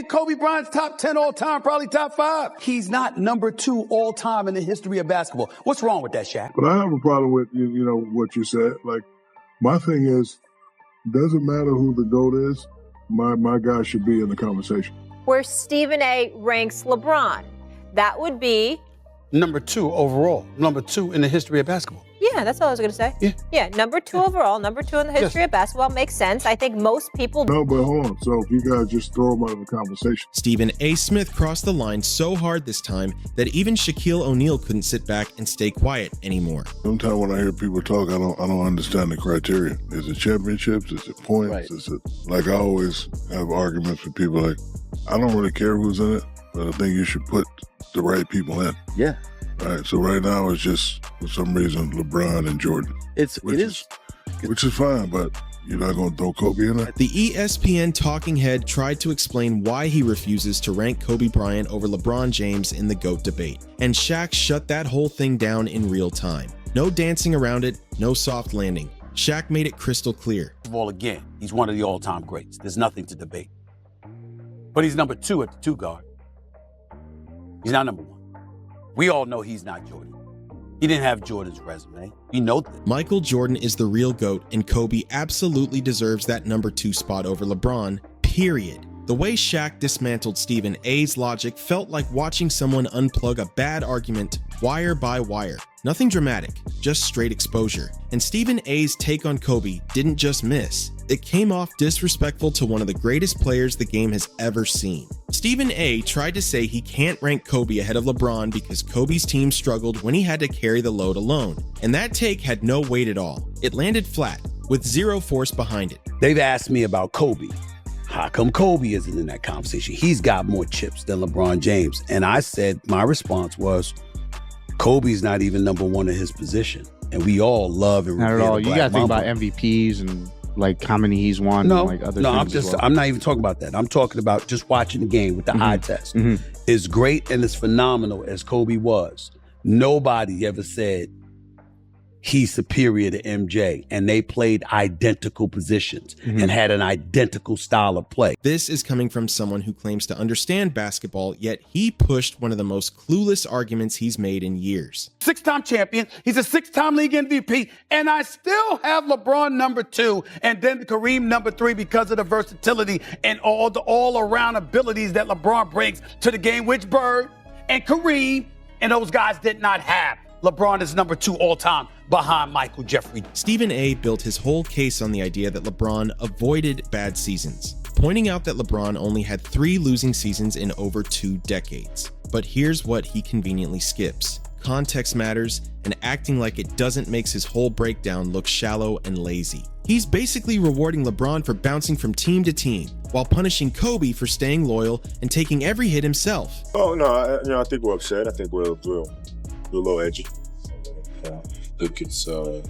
Kobe Bryant's top 10 all time, probably top 5. He's not number 2 all time in the history of basketball. What's wrong with that, Shaq? But I have a problem with, what you said. Like, my thing is, doesn't matter who the GOAT is, my guy should be in the conversation. Where Stephen A ranks LeBron, that would be? Number 2 overall. Number 2 in the history of basketball. Yeah, that's all I was going to say. Yeah, number 2 overall, number 2 in the history of basketball makes sense. I think most people... No, but hold on. So if you guys just throw him out of the conversation. Stephen A. Smith crossed the line so hard this time that even Shaquille O'Neal couldn't sit back and stay quiet anymore. Sometimes when I hear people talk, I don't understand the criteria. Is it championships? Is it points? Right. Is it, like, I always have arguments with people like, I don't really care who's in it, but I think you should put the right people in. Yeah. Right, so right now it's just, for some reason, LeBron and Jordan. Which is fine, but you're not going to throw Kobe in there? The ESPN talking head tried to explain why he refuses to rank Kobe Bryant over LeBron James in the GOAT debate, and Shaq shut that whole thing down in real time. No dancing around it, no soft landing. Shaq made it crystal clear. First of all, again, he's one of the all-time greats. There's nothing to debate. But he's number 2 at the 2 guard. He's not number 1. We all know he's not Jordan. He didn't have Jordan's resume. We know that. Michael Jordan is the real GOAT, and Kobe absolutely deserves that number 2 spot over LeBron, period. The way Shaq dismantled Stephen A's logic felt like watching someone unplug a bad argument wire by wire. Nothing dramatic, just straight exposure. And Stephen A's take on Kobe didn't just miss. It came off disrespectful to one of the greatest players the game has ever seen. Stephen A tried to say he can't rank Kobe ahead of LeBron because Kobe's team struggled when he had to carry the load alone. And that take had no weight at all. It landed flat, with zero force behind it. They've asked me about Kobe. How come Kobe isn't in that conversation? He's got more chips than LeBron James. And I said, my response was, Kobe's not even number 1 in his position. And we all love and revere the Not at all. You got to think Mamba. about MVPs and like how many he's won. No, and, like, other things I'm not even talking about that. I'm talking about just watching the game with the eye test. As great and as phenomenal as Kobe was, nobody ever said he's superior to MJ, and they played identical positions and had an identical style of play. This is coming from someone who claims to understand basketball, yet he pushed one of the most clueless arguments he's made in years. 6-time champion, he's a 6-time league MVP, and I still have LeBron number 2 and then Kareem number 3 because of the versatility and all the all-around abilities that LeBron brings to the game, which Bird and Kareem and those guys did not have. LeBron is number 2 all-time behind Michael Jeffrey. Stephen A built his whole case on the idea that LeBron avoided bad seasons, pointing out that LeBron only had 3 losing seasons in over 2 decades. But here's what he conveniently skips. Context matters, and acting like it doesn't makes his whole breakdown look shallow and lazy. He's basically rewarding LeBron for bouncing from team to team, while punishing Kobe for staying loyal and taking every hit himself. Oh, no, I think we're upset. I think we're a little edgy. I think it's good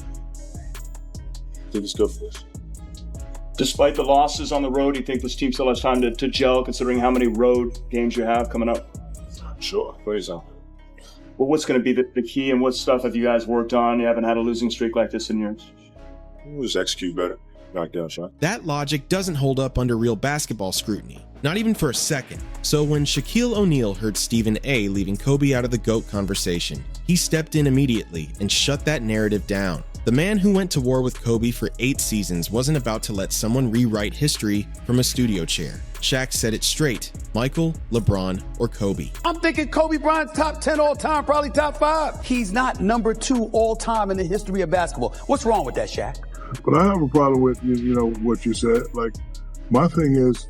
for us. Despite the losses on the road, do you think this team still has time to gel, considering how many road games you have coming up? Sure, for example. Well, what's going to be the key, and what stuff have you guys worked on? You haven't had a losing streak like this in years. We'll just execute better. Knock down shot. That logic doesn't hold up under real basketball scrutiny, not even for a second. So when Shaquille O'Neal heard Stephen A leaving Kobe out of the GOAT conversation, he stepped in immediately and shut that narrative down. The man who went to war with Kobe for 8 seasons wasn't about to let someone rewrite history from a studio chair. Shaq said it straight: Michael, LeBron, or Kobe. I'm thinking Kobe Bryant's top 10 all time, probably top 5. He's not number 2 all time in the history of basketball. What's wrong with that, Shaq? But I have a problem with, what you said. Like, my thing is,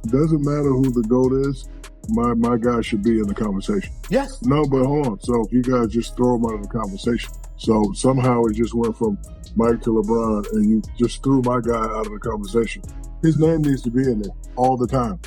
doesn't matter who the GOAT is, my guy should be in the conversation. Yes. No, but hold on. So if you guys just throw him out of the conversation. So somehow it just went from Mike to LeBron, and you just threw my guy out of the conversation. His name needs to be in there all the time.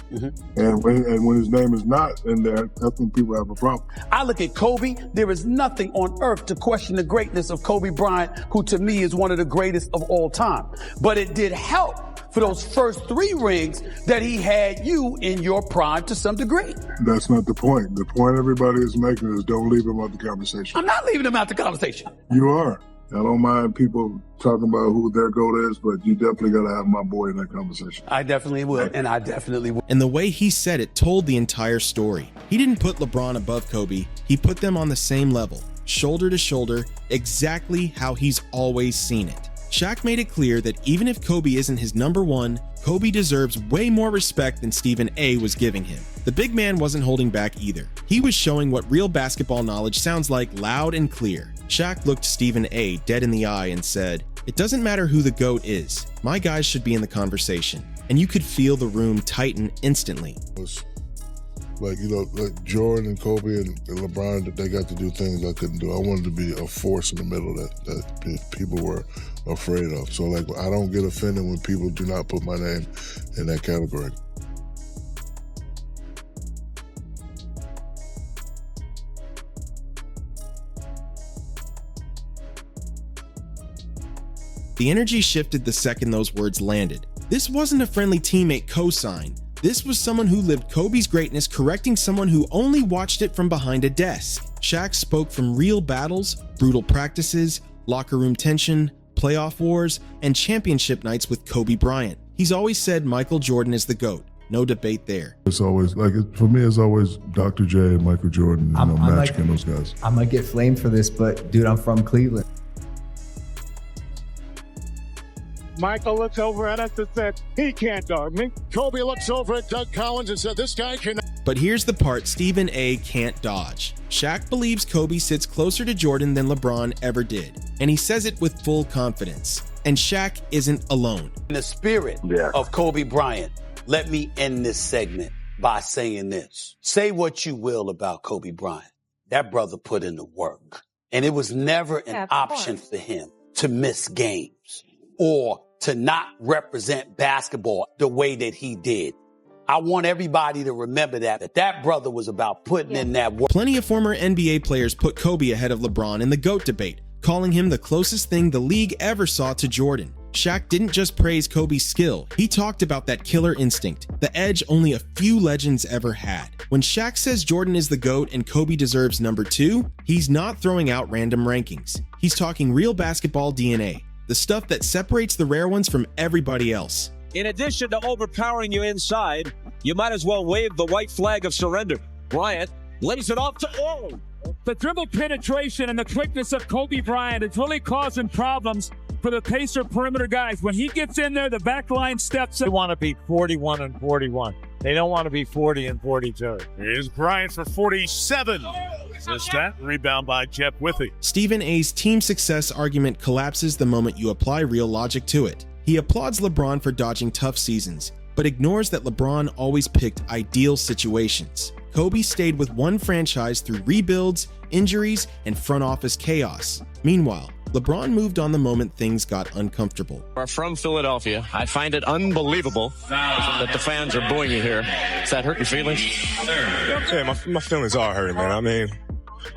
And when his name is not in there, that's when people have a problem. I look at Kobe. There is nothing on earth to question the greatness of Kobe Bryant, who to me is one of the greatest of all time. But it did help for those first 3 rings that he had you in your prime to some degree. That's not the point. The point everybody is making is don't leave him out the conversation. I'm not leaving him out the conversation. You are. I don't mind people talking about who their GOAT is, but you definitely got to have my boy in that conversation. I definitely will, and I definitely will. And the way he said it told the entire story. He didn't put LeBron above Kobe, he put them on the same level, shoulder to shoulder, exactly how he's always seen it. Shaq made it clear that even if Kobe isn't his number one, Kobe deserves way more respect than Stephen A was giving him. The big man wasn't holding back either. He was showing what real basketball knowledge sounds like loud and clear. Shaq looked Stephen A dead in the eye and said, "It doesn't matter who the GOAT is. My guys should be in the conversation." And you could feel the room tighten instantly. Like, you know, like Jordan and Kobe and LeBron, they got to do things I couldn't do. I wanted to be a force in the middle that people were afraid of. So, like, I don't get offended when people do not put my name in that category. The energy shifted the second those words landed. This wasn't a friendly teammate cosign. This was someone who lived Kobe's greatness correcting someone who only watched it from behind a desk. Shaq spoke from real battles, brutal practices, locker room tension, playoff wars, and championship nights with Kobe Bryant. He's always said Michael Jordan is the GOAT. No debate there. It's always, like, for me, it's always Dr. J and Michael Jordan, you know, matching those guys. I might get flamed for this, but dude, I'm from Cleveland. Michael looks over at us and said, he can't dog me. Kobe looks over at Doug Collins and said, this guy cannot. But here's the part Stephen A can't dodge. Shaq believes Kobe sits closer to Jordan than LeBron ever did, and he says it with full confidence. And Shaq isn't alone. In the spirit of Kobe Bryant, let me end this segment by saying this. Say what you will about Kobe Bryant. That brother put in the work. And it was never an option for him to miss games or to not represent basketball the way that he did. I want everybody to remember that brother was about putting in that work. Plenty of former NBA players put Kobe ahead of LeBron in the GOAT debate, calling him the closest thing the league ever saw to Jordan. Shaq didn't just praise Kobe's skill, he talked about that killer instinct, the edge only a few legends ever had. When Shaq says Jordan is the GOAT and Kobe deserves number 2, he's not throwing out random rankings. He's talking real basketball DNA, the stuff that separates the rare ones from everybody else. In addition to overpowering you inside, you might as well wave the white flag of surrender. Bryant lays it off to The dribble penetration and the quickness of Kobe Bryant is really causing problems for the Pacer perimeter guys. When he gets in there, the back line steps up. They want to be 41 and 41. They don't want to be 40 and 42. Here's Bryant for 47. Missed that. Rebound by Jeff Withey. Stephen A's team success argument collapses the moment you apply real logic to it. He applauds LeBron for dodging tough seasons, but ignores that LeBron always picked ideal situations. Kobe stayed with one franchise through rebuilds, injuries, and front office chaos. Meanwhile, LeBron moved on the moment things got uncomfortable. We're from Philadelphia. I find it unbelievable that the fans are booing you here. Is that hurting feelings? Yeah, my feelings are hurting, man. I mean,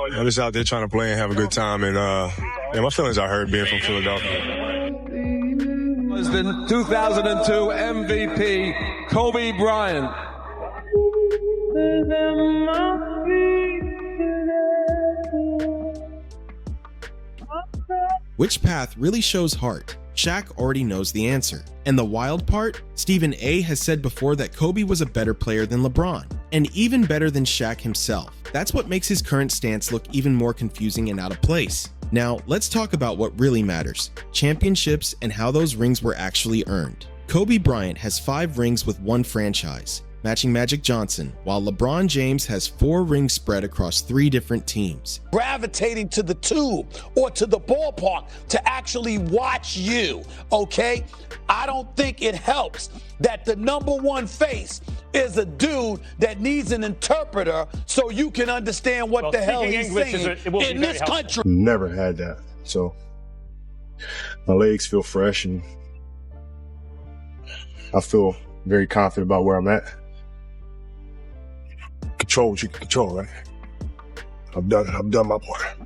I'm just out there trying to play and have a good time, and yeah, my feelings are hurt being from Philadelphia. Was the 2002 MVP Kobe Bryant. Which path really shows heart? Shaq already knows the answer. And the wild part? Stephen A has said before that Kobe was a better player than LeBron, and even better than Shaq himself. That's what makes his current stance look even more confusing and out of place. Now, let's talk about what really matters: championships and how those rings were actually earned. Kobe Bryant has 5 rings with one franchise, matching Magic Johnson, while LeBron James has 4 rings spread across 3 different teams. Gravitating to the tube or to the ballpark to actually watch you, okay? I don't think it helps that the number one face is a dude that needs an interpreter so you can understand what the hell he's saying in this country. Never had that. So my legs feel fresh and I feel very confident about where I'm at. Control what you can control, right? I've done my part.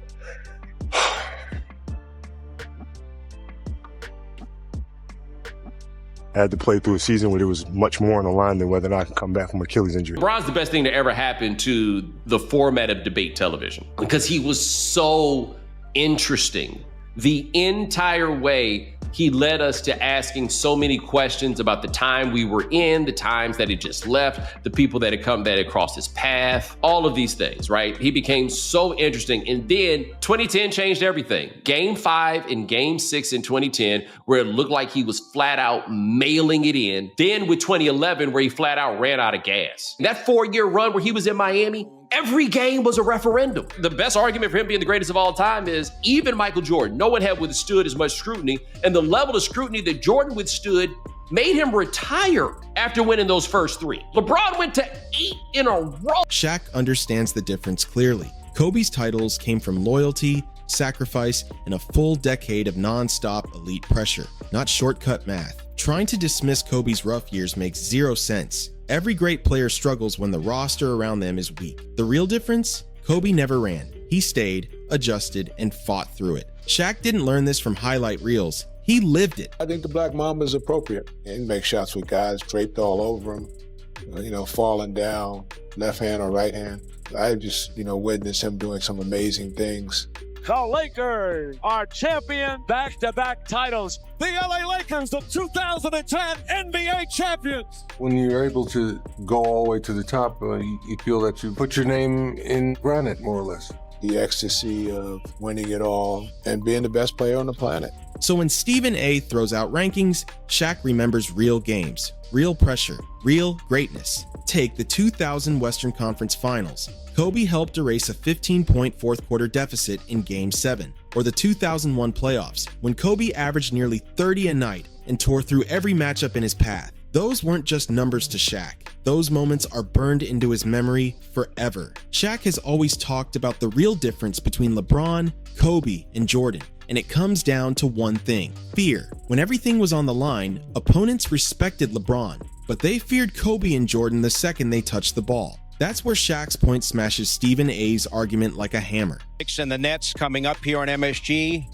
I had to play through a season where there was much more on the line than whether or not I can come back from Achilles injury. LeBron's the best thing to ever happen to the format of debate television because he was so interesting The entire way, he led us to asking so many questions about the time we were in, the times that he just left, the people that had crossed his path, all of these things, right? He became so interesting. And then 2010 changed everything. Game 5 and Game 6 in 2010, where it looked like he was flat out mailing it in. Then with 2011, where he flat out ran out of gas. That 4-year run where he was in Miami, every game was a referendum. The best argument for him being the greatest of all time is even Michael Jordan, no one had withstood as much scrutiny, and the level of scrutiny that Jordan withstood made him retire after winning those first 3. LeBron went to 8 in a row. Shaq understands the difference clearly. Kobe's titles came from loyalty, sacrifice, and a full decade of non-stop elite pressure, not shortcut math. Trying to dismiss Kobe's rough years makes zero sense. Every great player struggles when the roster around them is weak. The real difference? Kobe never ran. He stayed, adjusted, and fought through it. Shaq didn't learn this from highlight reels. He lived it. I think the Black Mamba is appropriate. He makes shots with guys draped all over him, falling down, left hand or right hand. I just, witnessed him doing some amazing things. The Lakers are champion, back-to-back titles. The LA Lakers, the 2010 NBA champions. When you're able to go all the way to the top, you feel that you put your name in granite, more or less. The ecstasy of winning it all and being the best player on the planet. So when Stephen A throws out rankings, Shaq remembers real games, real pressure, real greatness. Take the 2000 Western Conference Finals. Kobe helped erase a 15-point fourth-quarter deficit in Game 7, or the 2001 playoffs, when Kobe averaged nearly 30 a night and tore through every matchup in his path. Those weren't just numbers to Shaq. Those moments are burned into his memory forever. Shaq has always talked about the real difference between LeBron, Kobe, and Jordan, and it comes down to one thing: fear. When everything was on the line, opponents respected LeBron, but they feared Kobe and Jordan the second they touched the ball. That's where Shaq's point smashes Stephen A's argument like a hammer. And the Nets coming up here on MSG.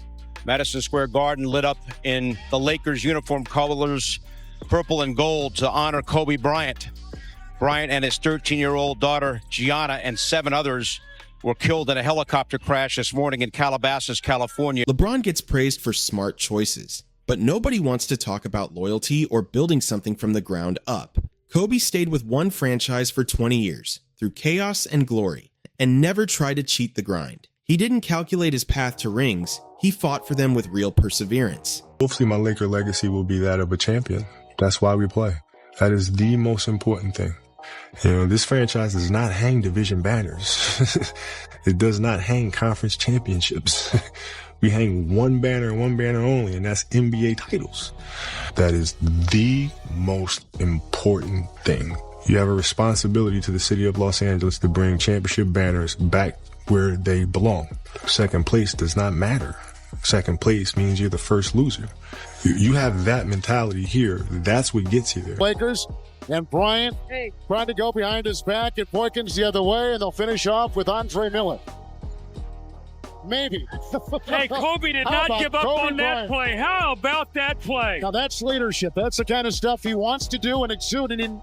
Madison Square Garden lit up in the Lakers uniform colors, purple and gold, to honor Kobe Bryant. Bryant and his 13-year-old daughter, Gianna, and 7 others were killed in a helicopter crash this morning in Calabasas, California. LeBron gets praised for smart choices, but nobody wants to talk about loyalty or building something from the ground up. Kobe stayed with one franchise for 20 years, through chaos and glory, and never tried to cheat the grind. He didn't calculate his path to rings, he fought for them with real perseverance. Hopefully my Laker legacy will be that of a champion. That's why we play. That is the most important thing. This franchise does not hang division banners. It does not hang conference championships. We hang one banner and one banner only, and that's NBA titles. That is the most important thing. You have a responsibility to the city of Los Angeles to bring championship banners back where they belong. Second place does not matter. Second place means you're the first loser. You have that mentality here. That's what gets you there. Lakers and Bryant trying to go behind his back, and Boykins the other way, and they'll finish off with Andre Miller. Maybe. Hey, Kobe did not give up on that play. How about that play? Now that's leadership. That's the kind of stuff he wants to do and exude in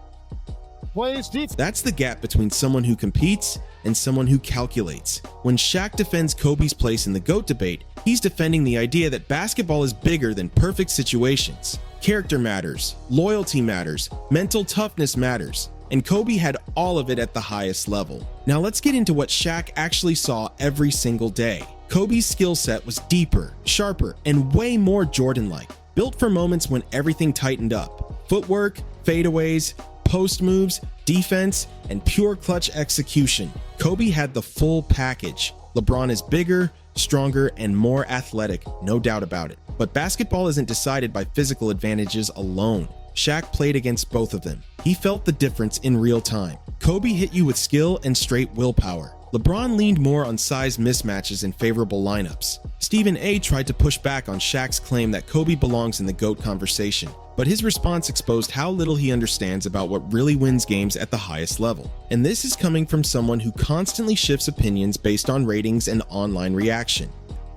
plays defense. That's the gap between someone who competes and someone who calculates. When Shaq defends Kobe's place in the GOAT debate, he's defending the idea that basketball is bigger than perfect situations. Character matters, loyalty matters, mental toughness matters, and Kobe had all of it at the highest level. Now let's get into what Shaq actually saw every single day. Kobe's skill set was deeper, sharper, and way more Jordan-like, built for moments when everything tightened up. Footwork, fadeaways, post moves, defense, and pure clutch execution. Kobe had the full package. LeBron is bigger, stronger, and more athletic, no doubt about it. But basketball isn't decided by physical advantages alone. Shaq played against both of them. He felt the difference in real time. Kobe hit you with skill and straight willpower. LeBron leaned more on size mismatches in favorable lineups. Stephen A tried to push back on Shaq's claim that Kobe belongs in the GOAT conversation, but his response exposed how little he understands about what really wins games at the highest level. And this is coming from someone who constantly shifts opinions based on ratings and online reaction.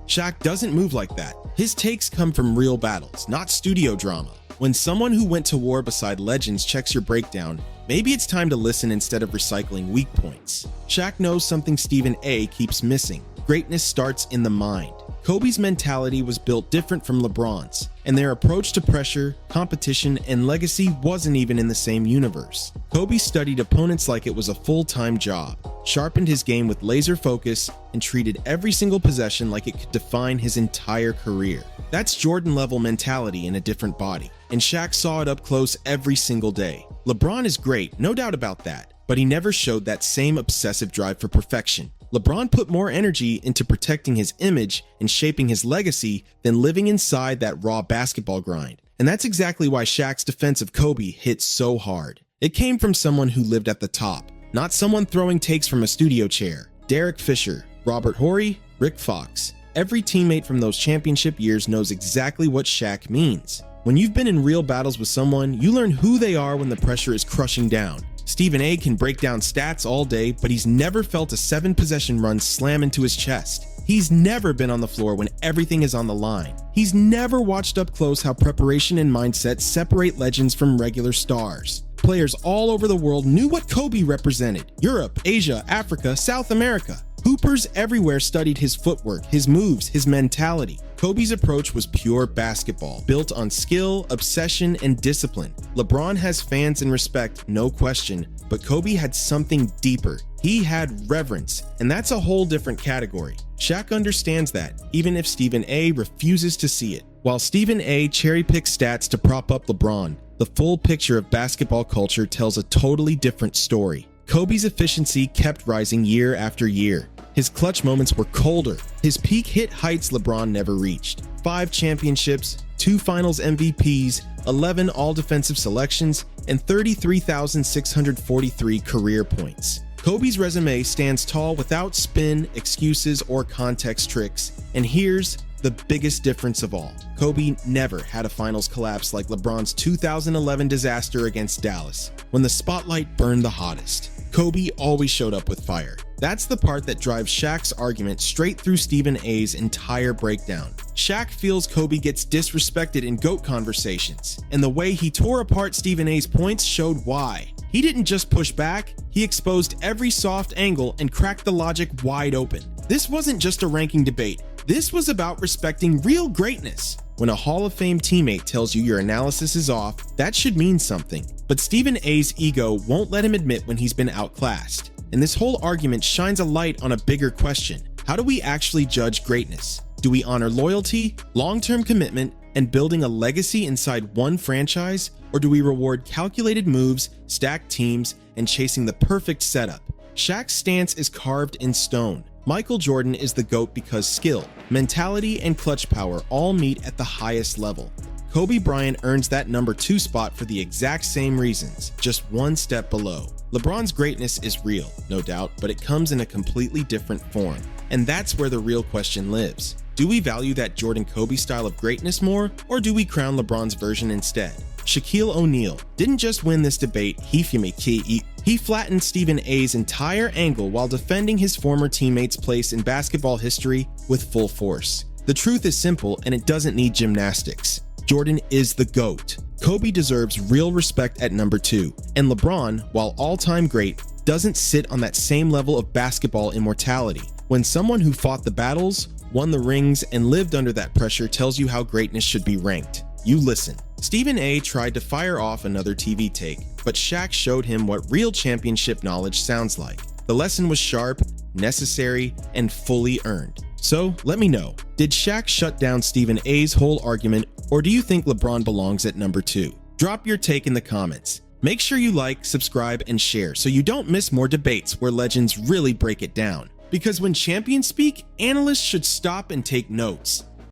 Shaq doesn't move like that. His takes come from real battles, not studio drama. When someone who went to war beside legends checks your breakdown, maybe it's time to listen instead of recycling weak points. Shaq knows something Stephen A keeps missing. Greatness starts in the mind. Kobe's mentality was built different from LeBron's, and their approach to pressure, competition, and legacy wasn't even in the same universe. Kobe studied opponents like it was a full-time job, sharpened his game with laser focus, and treated every single possession like it could define his entire career. That's Jordan-level mentality in a different body, and Shaq saw it up close every single day. LeBron is great, no doubt about that, but he never showed that same obsessive drive for perfection. LeBron put more energy into protecting his image and shaping his legacy than living inside that raw basketball grind. And that's exactly why Shaq's defense of Kobe hit so hard. It came from someone who lived at the top, not someone throwing takes from a studio chair. Derek Fisher, Robert Horry, Rick Fox. Every teammate from those championship years knows exactly what Shaq means. When you've been in real battles with someone, you learn who they are when the pressure is crushing down. Stephen A can break down stats all day, but he's never felt a 7-possession run slam into his chest. He's never been on the floor when everything is on the line. He's never watched up close how preparation and mindset separate legends from regular stars. Players all over the world knew what Kobe represented. Europe, Asia, Africa, South America. Hoopers everywhere studied his footwork, his moves, his mentality. Kobe's approach was pure basketball, built on skill, obsession, and discipline. LeBron has fans and respect, no question, but Kobe had something deeper. He had reverence, and that's a whole different category. Shaq understands that, even if Stephen A refuses to see it. While Stephen A cherry-picks stats to prop up LeBron, the full picture of basketball culture tells a totally different story. Kobe's efficiency kept rising year after year. His clutch moments were colder. His peak hit heights LeBron never reached. 5 championships, 2 finals MVPs, 11 all-defensive selections, and 33,643 career points. Kobe's resume stands tall without spin, excuses, or context tricks, and here's the biggest difference of all. Kobe never had a finals collapse like LeBron's 2011 disaster against Dallas, when the spotlight burned the hottest. Kobe always showed up with fire. That's the part that drives Shaq's argument straight through Stephen A's entire breakdown. Shaq feels Kobe gets disrespected in GOAT conversations, and the way he tore apart Stephen A's points showed why. He didn't just push back, he exposed every soft angle and cracked the logic wide open. This wasn't just a ranking debate. This was about respecting real greatness. When a Hall of Fame teammate tells you your analysis is off, that should mean something. But Stephen A's ego won't let him admit when he's been outclassed. And this whole argument shines a light on a bigger question. How do we actually judge greatness? Do we honor loyalty, long-term commitment, and building a legacy inside one franchise? Or do we reward calculated moves, stacked teams, and chasing the perfect setup? Shaq's stance is carved in stone. Michael Jordan is the GOAT because skill, mentality, and clutch power all meet at the highest level. Kobe Bryant earns that number 2 spot for the exact same reasons, just one step below. LeBron's greatness is real, no doubt, but it comes in a completely different form. And that's where the real question lives. Do we value that Jordan-Kobe style of greatness more, or do we crown LeBron's version instead? Shaquille O'Neal didn't just win this debate, he flattened Stephen A's entire angle while defending his former teammate's place in basketball history with full force. The truth is simple, and it doesn't need gymnastics. Jordan is the GOAT. Kobe deserves real respect at number 2, and LeBron, while all-time great, doesn't sit on that same level of basketball immortality. When someone who fought the battles, won the rings, and lived under that pressure tells you how greatness should be ranked, you listen. Stephen A tried to fire off another TV take, but Shaq showed him what real championship knowledge sounds like. The lesson was sharp, necessary, and fully earned. So let me know, did Shaq shut down Stephen A's whole argument, or do you think LeBron belongs at number 2? Drop your take in the comments. Make sure you like, subscribe, and share so you don't miss more debates where legends really break it down. Because when champions speak, analysts should stop and take notes.